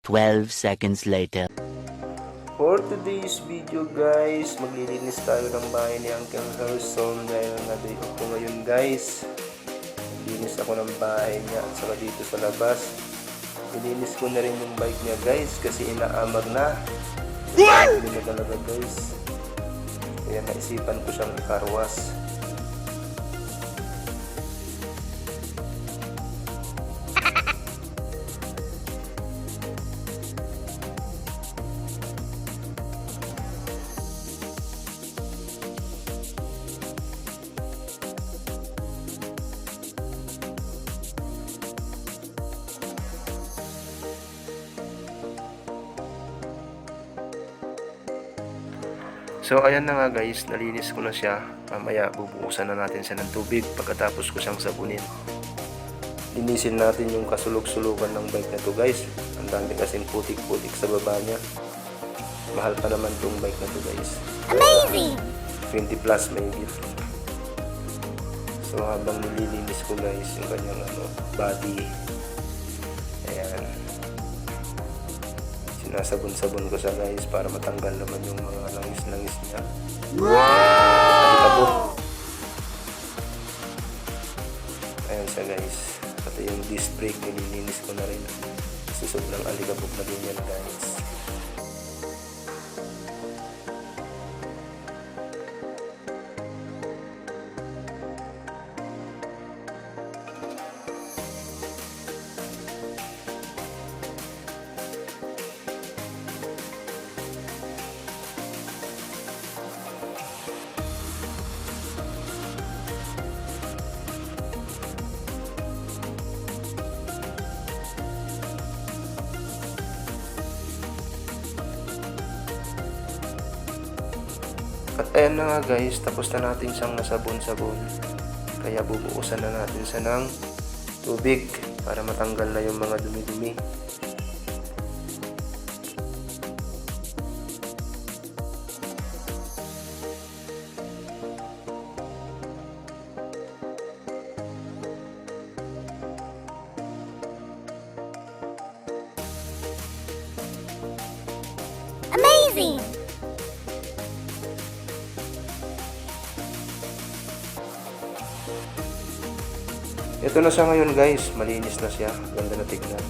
12 seconds later. For today's video guys, maglilinis tayo ng bahay ni Uncle Harrison dahil nga day off ko ngayon guys. Linis ako ng bahay niya at saka dito sa labas. Nilinis ko na rin yung bike niya guys kasi inaamag na. Hindi na talaga guys. Kaya naisipan ko siyang ikarwas. So ayan na nga guys, nalinis ko na siya. Mamaya bubuhusan na natin siya ng tubig pagkatapos ko siyang sabunin. Linisin natin yung kasulog-sulugan ng bike na to guys. Ang dami kasing putik-putik sa baba niya. Mahal pa naman tong bike na to guys. Amazing! 20 plus may gift. So habang nililinis ko guys yung kanyang body. Ayan. Sinasabon-sabon ko siya guys para matanggal naman yung mga langis-langis niya. Wow! Ayan siya guys. Pati yung disc brake nililinis ko na rin. Kasi sobrang alikabok na din yan guys. At ayan na nga guys, tapos na natin siyang nasabon-sabon. Kaya bubuusan na natin siya ng tubig para matanggal na yung mga dumi-dumi. Amazing! Ito na siya ngayon guys, malinis na siya, ganda na tignan.